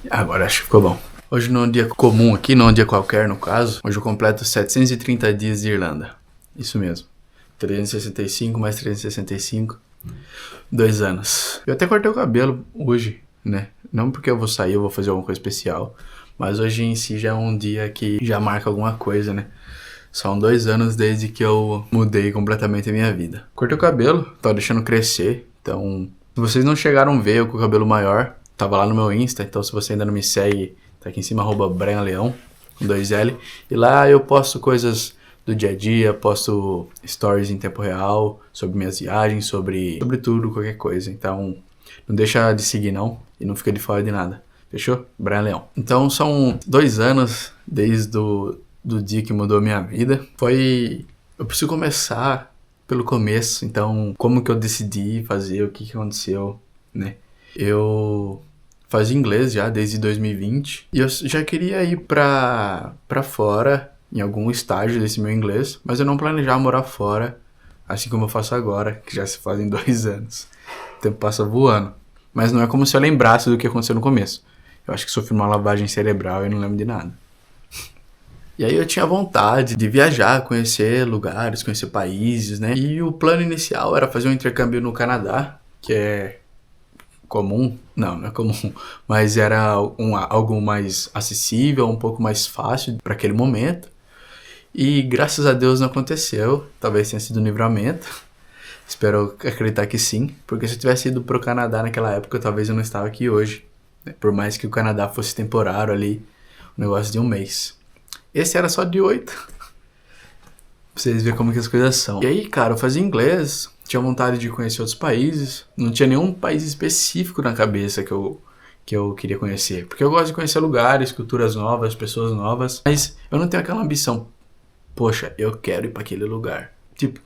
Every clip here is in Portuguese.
Agora acho que ficou bom. Hoje não é um dia comum aqui, não é um dia qualquer no caso. Hoje eu completo 730 dias de Irlanda. Isso mesmo. 365 mais 365. 2 anos. Eu até cortei o cabelo hoje, né? Não porque eu vou sair, eu vou fazer alguma coisa especial. Mas hoje em si já é um dia que já marca alguma coisa, né? São 2 anos desde que eu mudei completamente a minha vida. Cortei o cabelo, tava deixando crescer. Então, se vocês não chegaram a ver eu com o cabelo maior, tava lá no meu Insta. Então, se você ainda não me segue, tá aqui em cima, @BrianLeão, com 2L. E lá eu posto coisas do dia a dia, posto stories em tempo real, sobre minhas viagens, sobre tudo, qualquer coisa. Então, não deixa de seguir não, e não fica de fora de nada. Fechou? Brian Leão. Então, são 2 anos desde do dia que mudou minha vida. Eu preciso começar pelo começo. Então, como que eu decidi fazer, o que aconteceu, né? Eu fazia inglês já desde 2020 e eu já queria ir pra fora em algum estágio desse meu inglês, mas eu não planejava morar fora, assim como eu faço agora, que já se fazem 2 anos. O tempo passa voando. Mas não é como se eu lembrasse do que aconteceu no começo. Eu acho que sofri uma lavagem cerebral e não lembro de nada. E aí eu tinha vontade de viajar, conhecer lugares, conhecer países, né? E o plano inicial era fazer um intercâmbio no Canadá, que é comum, não é comum, mas era algo mais acessível, um pouco mais fácil para aquele momento. E graças a Deus não aconteceu, talvez tenha sido um livramento. Espero acreditar que sim, porque se eu tivesse ido pro Canadá naquela época, talvez eu não estava aqui hoje, né? Por mais que o Canadá fosse temporário ali, um negócio de 1 mês. Esse era só de 8. Pra vocês verem como que as coisas são. E aí, cara, eu fazia inglês, tinha vontade de conhecer outros países, não tinha nenhum país específico na cabeça que eu queria conhecer. Porque eu gosto de conhecer lugares, culturas novas, pessoas novas, mas eu não tenho aquela ambição, poxa, eu quero ir pra aquele lugar. Tipo,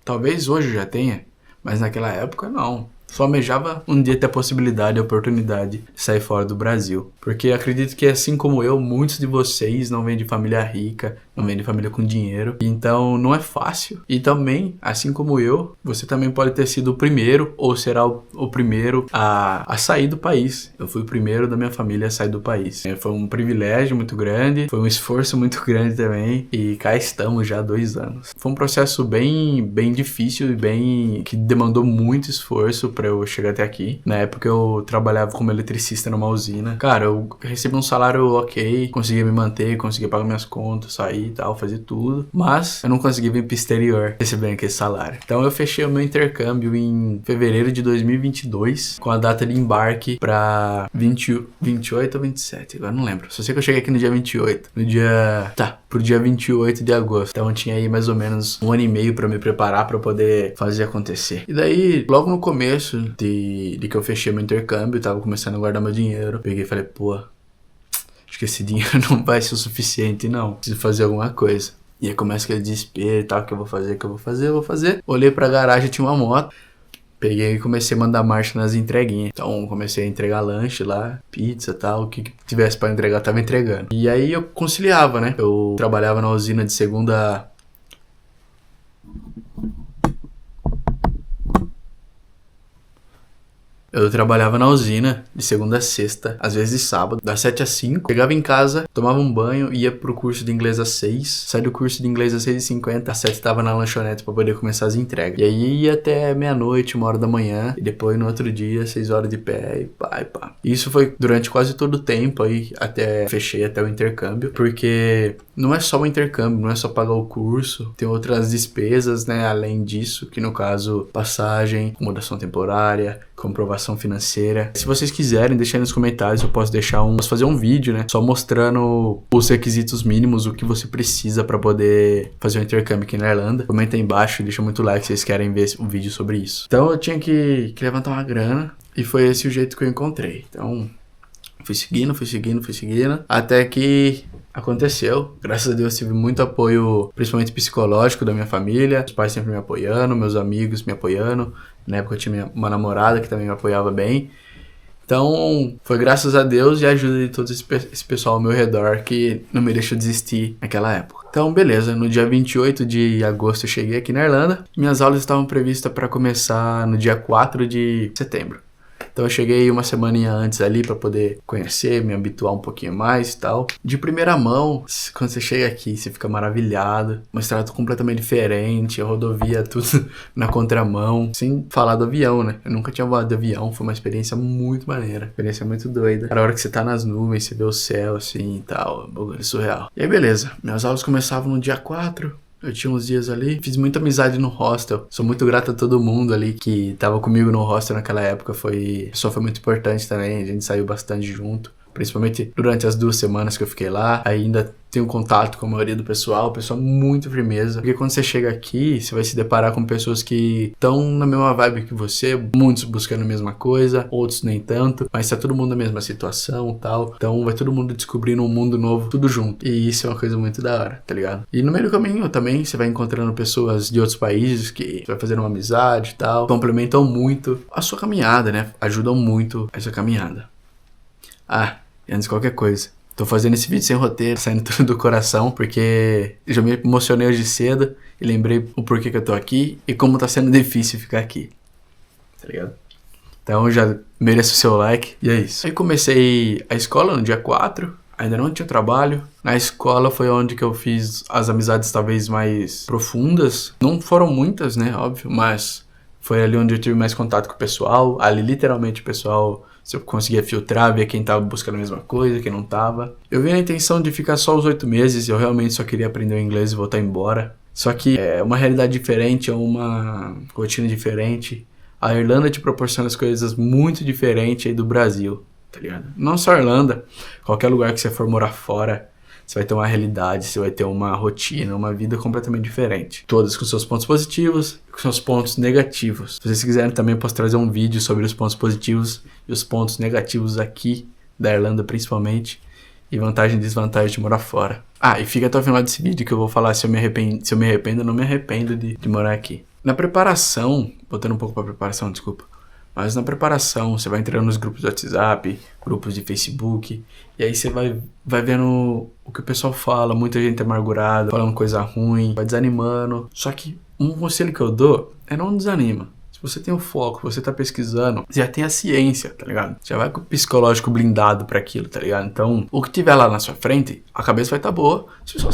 talvez hoje eu já tenha, mas naquela época não. Só almejava um dia ter a possibilidade, a oportunidade de sair fora do Brasil. Porque acredito que assim como eu, muitos de vocês não vêm de família rica, não vêm de família com dinheiro. Então não é fácil. E também, assim como eu, você também pode ter sido o primeiro ou será o primeiro a sair do país. Eu fui o primeiro da minha família a sair do país. Foi um privilégio muito grande, foi um esforço muito grande também. E cá estamos já há 2 anos. Foi um processo bem difícil e que demandou muito esforço pra eu chegar até aqui. Na época eu trabalhava como eletricista numa usina. Cara, eu recebi um salário ok, conseguia me manter, conseguia pagar minhas contas, sair e tal, fazer tudo. Mas eu não conseguia vir pro exterior recebendo aquele salário. Então eu fechei o meu intercâmbio em fevereiro de 2022, com a data de embarque pra 28 ou 27, agora não lembro. Só sei que eu cheguei aqui no dia 28. Pro dia 28 de agosto. Então eu tinha aí mais ou menos 1 ano e meio pra me preparar pra poder fazer acontecer. E daí, logo no começo de que eu fechei meu intercâmbio, tava começando a guardar meu dinheiro. Peguei e falei, pô, acho que esse dinheiro não vai ser o suficiente, não. Preciso fazer alguma coisa. E aí começa aquele desespero e tal, que eu vou fazer. Olhei pra garagem, tinha uma moto. Peguei e comecei a mandar marcha nas entreguinhas. Então comecei a entregar lanche lá, pizza e tal, o que tivesse pra entregar, eu tava entregando. E aí eu conciliava, né? Eu trabalhava na usina de segunda... Eu trabalhava na usina de segunda a sexta, às vezes de sábado, das 7 às 5. Chegava em casa, tomava um banho, ia pro curso de inglês às 6. Saí do curso de inglês às 6h50, às 7 tava na lanchonete pra poder começar as entregas. E aí ia até meia-noite, 1h da manhã, e depois no outro dia, 6 horas de pé, e pá. Isso foi durante quase todo o tempo aí, fechei até o intercâmbio, porque não é só o intercâmbio, não é só pagar o curso, tem outras despesas, né, além disso, que no caso, passagem, acomodação temporária, comprovação financeira. Se vocês quiserem, deixem aí nos comentários, eu posso fazer um vídeo, né, só mostrando os requisitos mínimos, o que você precisa pra poder fazer um intercâmbio aqui na Irlanda. Comenta aí embaixo, deixa muito like se vocês querem ver um vídeo sobre isso. Então eu tinha que levantar uma grana e foi esse o jeito que eu encontrei. Então fui seguindo, até que aconteceu. Graças a Deus tive muito apoio, principalmente psicológico da minha família. Os pais sempre me apoiando, meus amigos me apoiando. Na época eu tinha uma namorada que também me apoiava bem. Então, foi graças a Deus e a ajuda de todo esse pessoal ao meu redor que não me deixou desistir naquela época. Então, beleza, no dia 28 de agosto eu cheguei aqui na Irlanda. Minhas aulas estavam previstas para começar no dia 4 de setembro. Então eu cheguei uma semaninha antes ali pra poder conhecer, me habituar um pouquinho mais e tal. De primeira mão, quando você chega aqui, você fica maravilhado. Uma estrada completamente diferente, a rodovia tudo na contramão. Sem falar do avião, né? Eu nunca tinha voado de avião, foi uma experiência muito maneira. Experiência muito doida. A hora que você tá nas nuvens, você vê o céu assim e tal, bagulho surreal. E aí beleza, minhas aulas começavam no dia 4. Eu tinha uns dias ali, fiz muita amizade no hostel. Sou muito grato a todo mundo ali que tava comigo no hostel naquela época. A pessoa foi muito importante também, a gente saiu bastante junto. Principalmente durante as 2 semanas que eu fiquei lá. Ainda tenho contato com a maioria do pessoal muito firmeza. Porque quando você chega aqui, você vai se deparar com pessoas que estão na mesma vibe que você. Muitos buscando a mesma coisa, outros nem tanto. Mas tá todo mundo na mesma situação e tal. Então vai todo mundo descobrindo um mundo novo, tudo junto. E isso é uma coisa muito da hora, tá ligado? E no meio do caminho também, você vai encontrando pessoas de outros países que você vai fazendo uma amizade e tal. Complementam muito a sua caminhada, né? Ajudam muito essa caminhada. Ah, e antes de qualquer coisa, tô fazendo esse vídeo sem roteiro, saindo tudo do coração, porque eu já me emocionei hoje cedo e lembrei o porquê que eu tô aqui e como tá sendo difícil ficar aqui, tá ligado? Então já mereço o seu like e é isso. Aí comecei a escola no dia 4, ainda não tinha trabalho. Na escola foi onde que eu fiz as amizades talvez mais profundas. Não foram muitas, né, óbvio, mas foi ali onde eu tive mais contato com o pessoal. Ali literalmente o pessoal... Se eu conseguia filtrar, ver quem tava buscando a mesma coisa, quem não tava. Eu vi a intenção de ficar só os 8 meses, eu realmente só queria aprender o inglês e voltar embora. Só que é uma realidade diferente, é uma rotina diferente. A Irlanda te proporciona as coisas muito diferentes aí do Brasil, tá ligado? Não só a Irlanda, qualquer lugar que você for morar fora, você vai ter uma realidade, você vai ter uma rotina, uma vida completamente diferente. Todas com seus pontos positivos e com seus pontos negativos. Se vocês quiserem também, eu posso trazer um vídeo sobre os pontos positivos e os pontos negativos aqui, da Irlanda principalmente, e vantagem e desvantagem de morar fora. Ah, e fica até o final desse vídeo que eu vou falar se eu me arrependo ou não me arrependo de morar aqui. Na preparação, voltando um pouco pra preparação, desculpa. Mas na preparação, você vai entrando nos grupos do WhatsApp, grupos de Facebook, e aí você vai vendo o que o pessoal fala, muita gente amargurada, falando coisa ruim, vai desanimando. Só que um conselho que eu dou é não desanima. Se você tem o foco, você tá pesquisando, você já tem a ciência, tá ligado? Já vai com o psicológico blindado pra aquilo, tá ligado? Então, o que tiver lá na sua frente, a cabeça vai tá boa, você só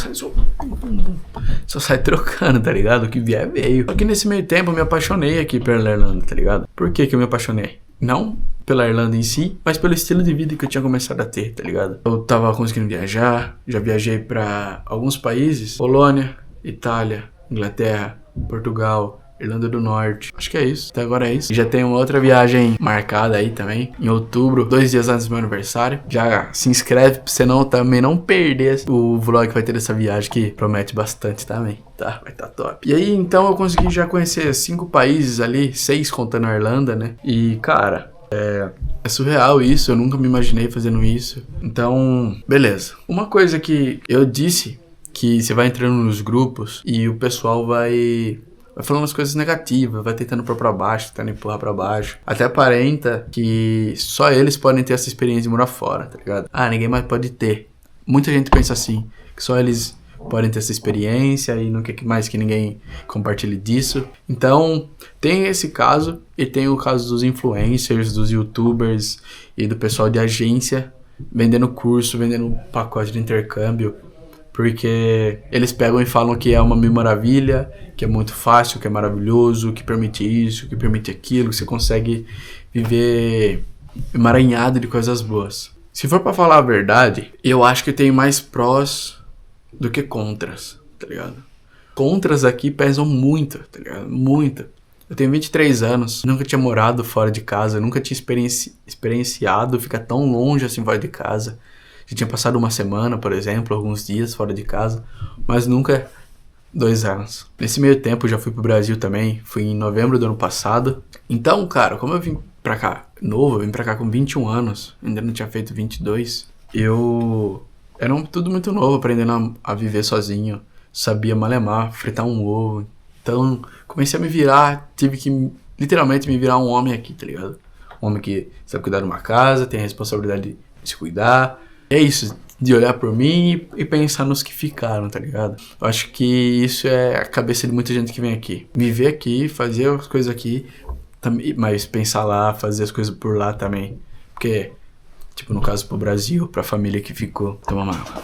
sai trocando, tá ligado? O que vier, veio. Só que nesse meio tempo eu me apaixonei aqui pela Irlanda, tá ligado? Por que que eu me apaixonei? Não pela Irlanda em si, mas pelo estilo de vida que eu tinha começado a ter, tá ligado? Eu tava conseguindo viajar, já viajei pra alguns países, Polônia, Itália, Inglaterra, Portugal, Irlanda do Norte. Acho que é isso. Até agora é isso. E já tem uma outra viagem marcada aí também. Em outubro, 2 dias antes do meu aniversário. Já se inscreve pra você também não perder o vlog que vai ter dessa viagem, que promete bastante também. Tá? Vai tá top. E aí, então, eu consegui já conhecer 5 países ali. 6 contando a Irlanda, né? E, cara... É surreal isso. Eu nunca me imaginei fazendo isso. Então, beleza. Uma coisa que eu disse, que você vai entrando nos grupos e o pessoal vai falando as coisas negativas, vai tentando pôr pra baixo, tentando empurrar pra baixo. Até aparenta que só eles podem ter essa experiência de morar fora, tá ligado? Ah, ninguém mais pode ter. Muita gente pensa assim, que só eles podem ter essa experiência e não quer mais que ninguém compartilhe disso. Então, tem esse caso e tem o caso dos influencers, dos youtubers e do pessoal de agência vendendo curso, vendendo pacote de intercâmbio. Porque eles pegam e falam que é uma mil maravilha, que é muito fácil, que é maravilhoso, que permite isso, que permite aquilo, que você consegue viver emaranhado de coisas boas. Se for pra falar a verdade, eu acho que tem mais prós do que contras, tá ligado? Contras aqui pesam muito, tá ligado? Muito. Eu tenho 23 anos, nunca tinha morado fora de casa, nunca tinha experienciado ficar tão longe assim fora de casa. Já tinha passado uma semana, por exemplo, alguns dias fora de casa, mas nunca 2 anos. Nesse meio tempo eu já fui pro Brasil também, fui em novembro do ano passado. Então, cara, como eu vim pra cá novo, eu vim pra cá com 21 anos, ainda não tinha feito 22, era tudo muito novo, aprendendo a viver sozinho, sabia malemar, fritar um ovo. Então, comecei a me virar, tive que literalmente me virar um homem aqui, tá ligado? Um homem que sabe cuidar de uma casa, tem a responsabilidade de se cuidar. É isso, de olhar por mim e pensar nos que ficaram, tá ligado? Eu acho que isso é a cabeça de muita gente que vem aqui. Viver aqui, fazer as coisas aqui, mas pensar lá, fazer as coisas por lá também. Porque, tipo, no caso pro Brasil, pra família que ficou. Toma uma água.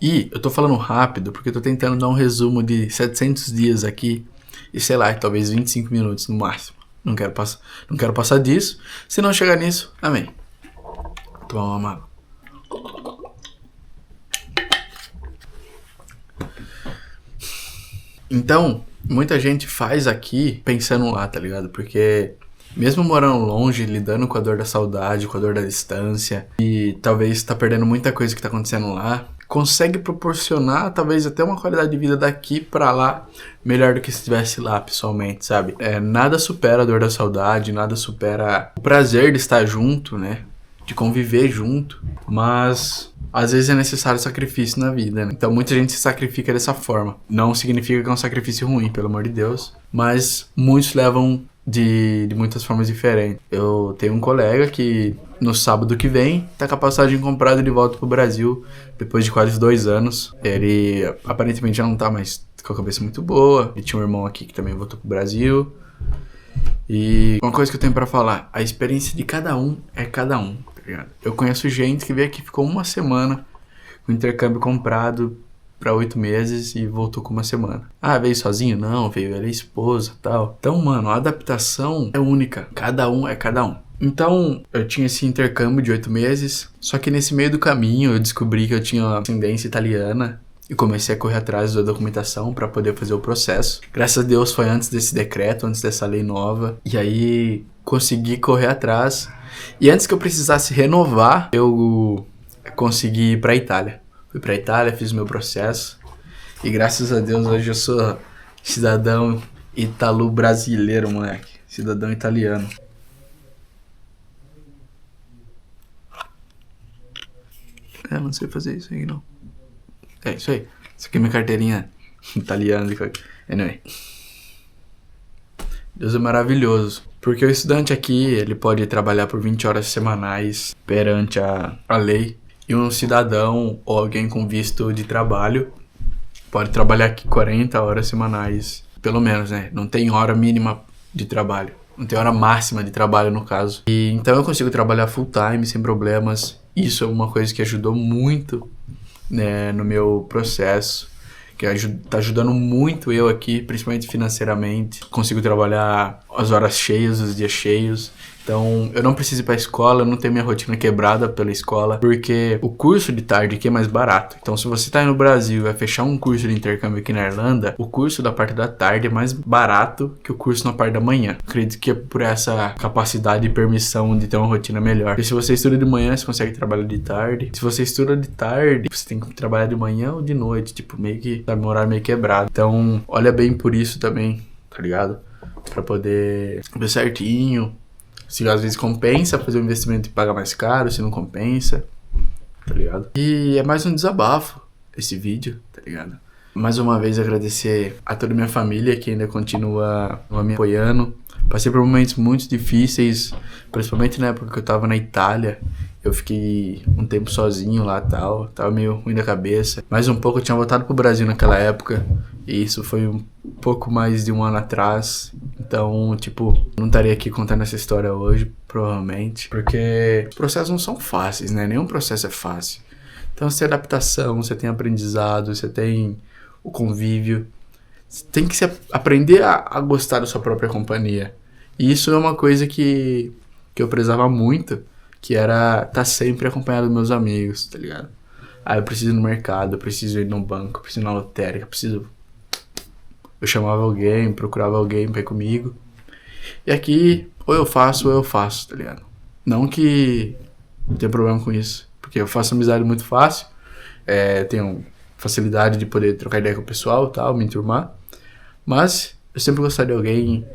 E eu tô falando rápido porque eu tô tentando dar um resumo de 700 dias aqui e sei lá, talvez 25 minutos no máximo. Não quero passar disso. Se não chegar nisso, amém. Toma uma água. Então, muita gente faz aqui pensando lá, tá ligado? Porque mesmo morando longe, lidando com a dor da saudade, com a dor da distância, e talvez tá perdendo muita coisa que tá acontecendo lá, consegue proporcionar talvez até uma qualidade de vida daqui pra lá melhor do que se estivesse lá pessoalmente, sabe? Nada supera a dor da saudade, nada supera o prazer de estar junto, né? De conviver junto, mas às vezes é necessário sacrifício na vida, né? Então muita gente se sacrifica dessa forma. Não significa que é um sacrifício ruim, pelo amor de Deus, mas muitos levam de muitas formas diferentes. Eu tenho um colega que no sábado que vem tá com a passagem comprada de volta pro Brasil depois de quase 2 anos. Ele aparentemente já não tá mais com a cabeça muito boa. Ele tinha um irmão aqui que também voltou pro Brasil. E uma coisa que eu tenho pra falar, a experiência de cada um é cada um, tá ligado? Eu conheço gente que veio aqui, ficou 1 semana com intercâmbio comprado pra 8 meses e voltou com 1 semana. Ah, veio sozinho? Não, veio ela e a esposa e tal. Então, mano, a adaptação é única. Cada um é cada um. Então, eu tinha esse intercâmbio de 8 meses, só que nesse meio do caminho eu descobri que eu tinha ascendência italiana e comecei a correr atrás da documentação para poder fazer o processo. Graças a Deus foi antes desse decreto, antes dessa lei nova. E aí consegui correr atrás. E antes que eu precisasse renovar, eu consegui ir pra Itália. Fui pra Itália, fiz meu processo. E graças a Deus hoje eu sou cidadão italo-brasileiro, moleque. Cidadão italiano. Não sei fazer isso aí, não. É isso aí. Isso aqui é minha carteirinha italiana. Anyway. Deus é maravilhoso. Porque o estudante aqui, ele pode trabalhar por 20 horas semanais perante a lei. E um cidadão ou alguém com visto de trabalho pode trabalhar aqui 40 horas semanais. Pelo menos, né? Não tem hora mínima de trabalho. Não tem hora máxima de trabalho, no caso. E então eu consigo trabalhar full time, sem problemas. Isso é uma coisa que ajudou muito, né, no meu processo. Que tá ajudando muito eu aqui, principalmente financeiramente. Consigo trabalhar as horas cheias, os dias cheios. Então, eu não preciso ir pra escola, eu não tenho minha rotina quebrada pela escola, porque o curso de tarde aqui é mais barato. Então, se você tá aí no Brasil e vai fechar um curso de intercâmbio aqui na Irlanda, o curso da parte da tarde é mais barato que o curso na parte da manhã. Acredito que é por essa capacidade e permissão de ter uma rotina melhor. E se você estuda de manhã, você consegue trabalhar de tarde. Se você estuda de tarde, você tem que trabalhar de manhã ou de noite, tipo, meio que, sabe, um horário meio quebrado. Então, olha bem por isso também, tá ligado? Pra poder ver certinho. Se às vezes compensa fazer um investimento e pagar mais caro, se não compensa, tá ligado? E é mais um desabafo esse vídeo, tá ligado? Mais uma vez agradecer a toda a minha família que ainda continua me apoiando. Passei por momentos muito difíceis, principalmente na época que eu tava na Itália. Eu fiquei um tempo sozinho lá e tal, tava meio ruim da cabeça. Mais um pouco eu tinha voltado pro Brasil naquela época, e isso foi um pouco mais de 1 ano atrás. Então, tipo, não estaria aqui contando essa história hoje, provavelmente. Porque os processos não são fáceis, né? Nenhum processo é fácil. Então, você tem adaptação, você tem aprendizado, você tem o convívio. Você tem que aprender a gostar da sua própria companhia. E isso é uma coisa que eu prezava muito, que era estar sempre acompanhado dos meus amigos, tá ligado? Ah, eu preciso ir no mercado, eu preciso ir no banco, eu preciso ir na lotérica, eu preciso... Eu chamava alguém, procurava alguém pra ir comigo. E aqui, ou eu faço, tá ligado? Não que não tenha problema com isso, porque eu faço amizade muito fácil, tenho facilidade de poder trocar ideia com o pessoal e tal, me enturmar. Mas eu sempre gostaria de alguém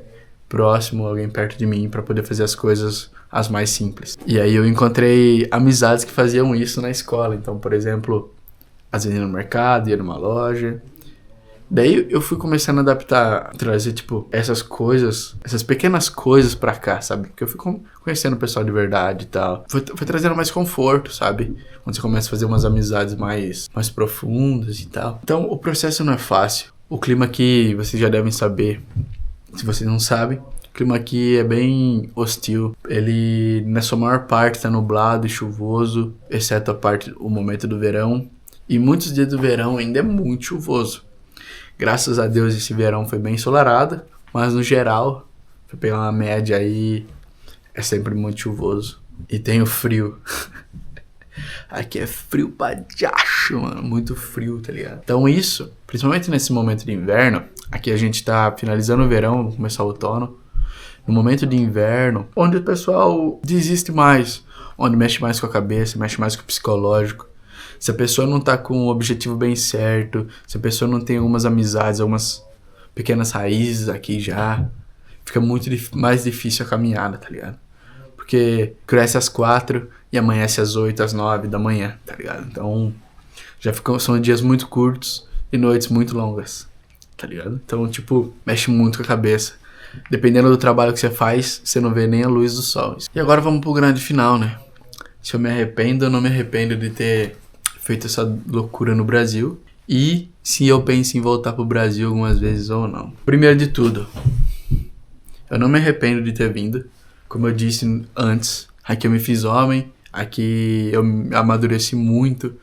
próximo, alguém perto de mim, pra poder fazer as coisas as mais simples. E aí eu encontrei amizades que faziam isso na escola. Então, por exemplo, às vezes ia no mercado, ia numa loja. Daí eu fui começando a adaptar, trazer, tipo, essas coisas, essas pequenas coisas pra cá, sabe? Porque eu fui conhecendo o pessoal de verdade e tal. Foi trazendo mais conforto, sabe? Quando você começa a fazer umas amizades mais profundas e tal. Então, o processo não é fácil. O clima aqui, vocês já devem saber, se vocês não sabem, o clima aqui é bem hostil. Ele, na sua maior parte, tá nublado e chuvoso, exceto o momento do verão. E muitos dias do verão ainda é muito chuvoso. Graças a Deus esse verão foi bem ensolarado, mas no geral, pra pegar uma média aí, é sempre muito chuvoso. E tem o frio. Aqui é frio pra diacho, mano. Muito frio, tá ligado? Então isso, principalmente nesse momento de inverno, aqui a gente tá finalizando o verão, vamos começar o outono. No momento de inverno, onde o pessoal desiste mais, onde mexe mais com a cabeça, mexe mais com o psicológico. Se a pessoa não tá com o objetivo bem certo, se a pessoa não tem algumas amizades, algumas pequenas raízes aqui já, fica muito mais difícil a caminhada, tá ligado? Porque cresce às 4 e amanhece às 8, às 9 da manhã, tá ligado? Então, são dias muito curtos e noites muito longas, tá ligado? Então, tipo, mexe muito com a cabeça. Dependendo do trabalho que você faz, você não vê nem a luz do sol. E agora vamos pro grande final, né? Se eu me arrependo, eu não me arrependo de ter feito essa loucura no Brasil. E se eu penso em voltar pro Brasil algumas vezes ou não. Primeiro de tudo, eu não me arrependo de ter vindo. Como eu disse antes, aqui eu me fiz homem, aqui eu amadureci muito,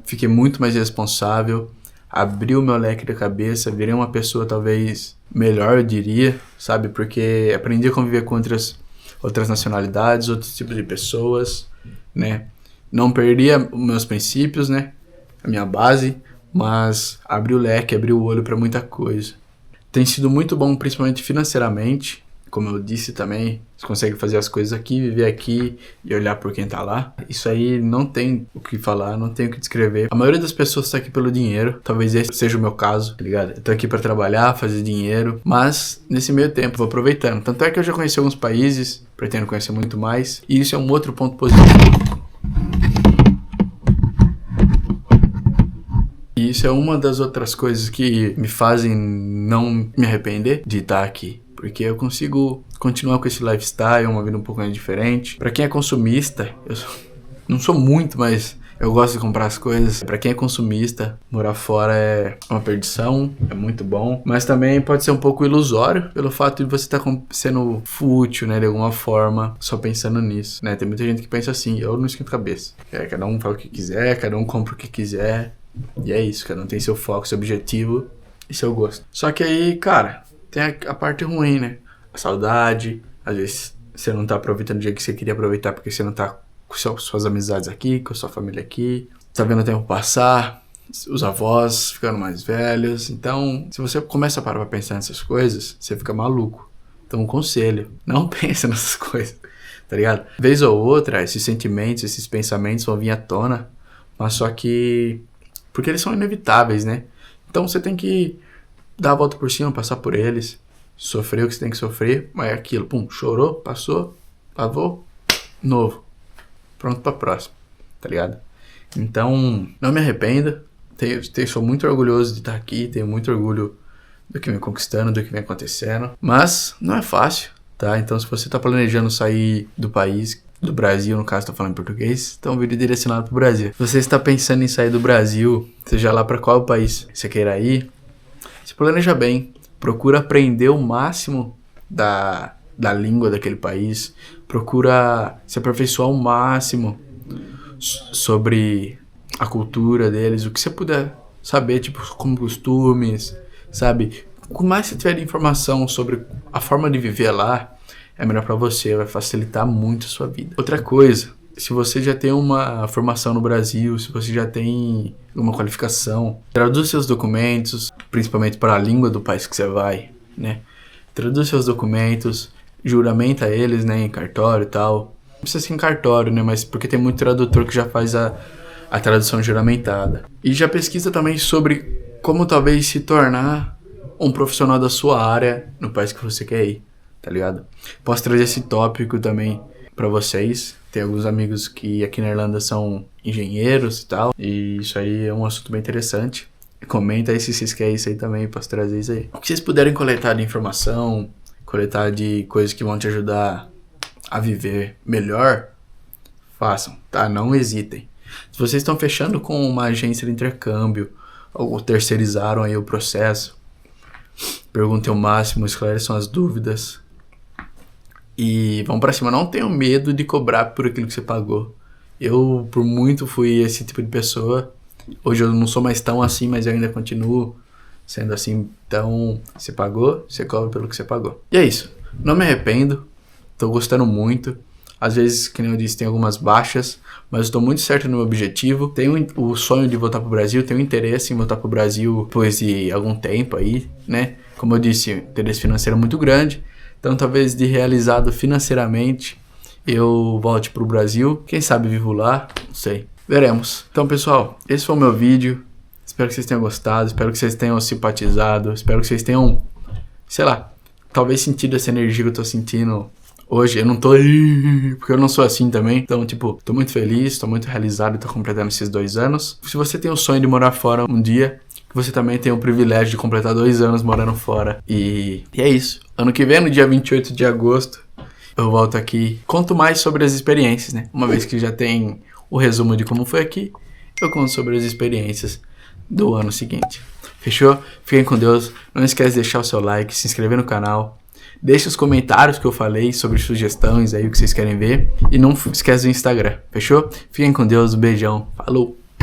fiquei muito mais responsável, abri o meu leque da cabeça, virei uma pessoa talvez melhor, eu diria, sabe? Porque aprendi a conviver com outras nacionalidades, outros tipos de pessoas, né? Não perdi os meus princípios, né? A minha base, mas abri o leque, abri o olho para muita coisa. Tem sido muito bom, principalmente financeiramente. Como eu disse também, você consegue fazer as coisas aqui, viver aqui e olhar por quem tá lá. Isso aí não tem o que falar, não tem o que descrever. A maioria das pessoas tá aqui pelo dinheiro, talvez esse seja o meu caso, tá ligado? Eu tô aqui pra trabalhar, fazer dinheiro, mas nesse meio tempo vou aproveitando. Tanto é que eu já conheci alguns países, pretendo conhecer muito mais, e isso é um outro ponto positivo. E isso é uma das outras coisas que me fazem não me arrepender de estar aqui. Porque eu consigo continuar com esse lifestyle, uma vida um pouco mais diferente. Pra quem é consumista, eu não sou muito, mas eu gosto de comprar as coisas. Pra quem é consumista, morar fora é uma perdição, é muito bom. Mas também pode ser um pouco ilusório, pelo fato de você estar sendo fútil, né, de alguma forma, só pensando nisso, né? Tem muita gente que pensa assim, eu não esquento a cabeça. Cada um fala o que quiser, cada um compra o que quiser. E é isso, cada um tem seu foco, seu objetivo e seu gosto. Só que aí, cara, tem a parte ruim, né? A saudade, às vezes você não tá aproveitando o dia que você queria aproveitar porque você não tá com suas amizades aqui, com a sua família aqui. Tá vendo o tempo passar, os avós ficando mais velhos. Então, se você começa a parar pra pensar nessas coisas, você fica maluco. Então, um conselho, não pense nessas coisas, tá ligado? Vez ou outra, esses sentimentos, esses pensamentos vão vir à tona, mas só que porque eles são inevitáveis, né? Então, você tem que dar a volta por cima, passar por eles, sofrer o que você tem que sofrer, mas é aquilo, pum, chorou, passou, lavou, novo, pronto pra próxima, tá ligado? Então, não me arrependa, sou muito orgulhoso de estar aqui, tenho muito orgulho do que vem conquistando, do que vem acontecendo, mas não é fácil, tá? Então, se você tá planejando sair do país, do Brasil, no caso, tô falando em português, então vídeo direcionado pro Brasil. Se você está pensando em sair do Brasil, seja lá para qual país você queira ir, se planeja bem, procura aprender o máximo da língua daquele país, procura se aperfeiçoar o máximo sobre a cultura deles, o que você puder saber, tipo, como costumes, sabe? Quanto mais você tiver de informação sobre a forma de viver lá, é melhor pra você, vai facilitar muito a sua vida. Outra coisa, se você já tem uma formação no Brasil, se você já tem uma qualificação, traduz seus documentos, principalmente para a língua do país que você vai, né? Traduz seus documentos, juramenta eles, né, em cartório e tal. Não precisa ser em cartório, né, mas porque tem muito tradutor que já faz a tradução juramentada. E já pesquisa também sobre como talvez se tornar um profissional da sua área no país que você quer ir, tá ligado? Posso trazer esse tópico também pra vocês. Tem alguns amigos que aqui na Irlanda são engenheiros e tal, e isso aí é um assunto bem interessante. Comenta aí se vocês querem isso aí também, posso trazer isso aí. O que vocês puderem coletar de informação, coletar de coisas que vão te ajudar a viver melhor, façam, tá? Não hesitem. Se vocês estão fechando com uma agência de intercâmbio ou terceirizaram aí o processo, perguntem o máximo, esclareçam as dúvidas e vão pra cima. Não tenham medo de cobrar por aquilo que você pagou. Eu, por muito, fui esse tipo de pessoa. Hoje eu não sou mais tão assim, mas eu ainda continuo sendo assim. Então, você pagou, você cobra pelo que você pagou. E é isso. Não me arrependo. Tô gostando muito. Às vezes, como eu disse, tem algumas baixas, mas eu estou muito certo no meu objetivo. Tenho o sonho de voltar pro Brasil, tenho interesse em voltar pro Brasil depois de algum tempo aí, né? Como eu disse, interesse financeiro muito grande. Então, talvez de realizado financeiramente, eu volte pro Brasil. Quem sabe vivo lá, não sei. Veremos. Então, pessoal, esse foi o meu vídeo. Espero que vocês tenham gostado, espero que vocês tenham simpatizado, espero que vocês tenham, sei lá, talvez sentido essa energia que eu tô sentindo hoje. Eu não tô aí, porque eu não sou assim também. Então, tipo, tô muito feliz, tô muito realizado, tô completando esses 2 anos. Se você tem o sonho de morar fora um dia, que você também tem o privilégio de completar 2 anos morando fora. E é isso. Ano que vem, no dia 28 de agosto, eu volto aqui, conto mais sobre as experiências, né? Uma vez que já tem o resumo de como foi aqui, eu conto sobre as experiências do ano seguinte. Fechou? Fiquem com Deus. Não esquece de deixar o seu like, se inscrever no canal. Deixe os comentários que eu falei sobre sugestões aí, o que vocês querem ver. E não esquece do Instagram. Fechou? Fiquem com Deus. Um beijão. Falou!